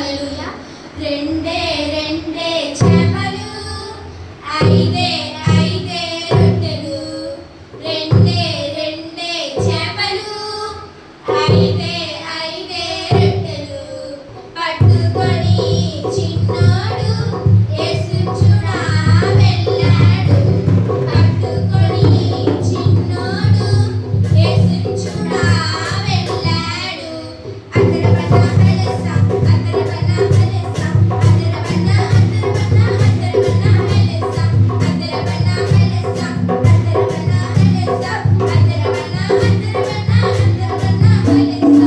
హల్లెలూయా. రెండే రెండే చేపలు, ఐదే ఐదే రొట్టెలు. రెండే రెండే చేపలు, ఐదే ఐదే రొట్టెలు. పట్టుకొని చిన్నోడు యేసుని చూడా వెళ్ళాడు. పట్టుకొని చిన్నోడు యేసుని చూడా వెళ్ళాడు. అదరవన హెలెస, అదరవన హెలెస, అదరవన అదరవన అదరవన హెలెస, అదరవన హెలెస, అదరవన హెలెస, అదరవన అదరవన అదరవన హెలెస.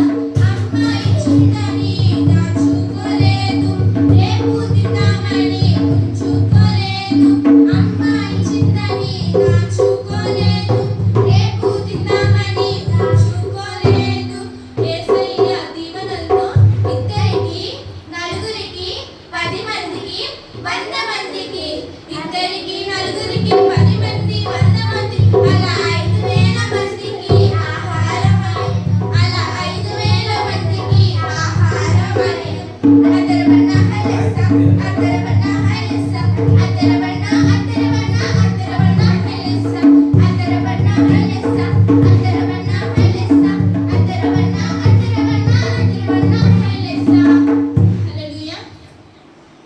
అమ్మాయి చిందని దాచుకోలేదు, రేపు తిందామని ఉంచుకోలేదు. అమ్మాయి చిందని దాచుకోలేదు, రేపు తిందామని ఉంచుకోలేదు. యేసయ్య దీవెనలతో ఇద్దరికి, నలుగురికి, 10 మందికి 100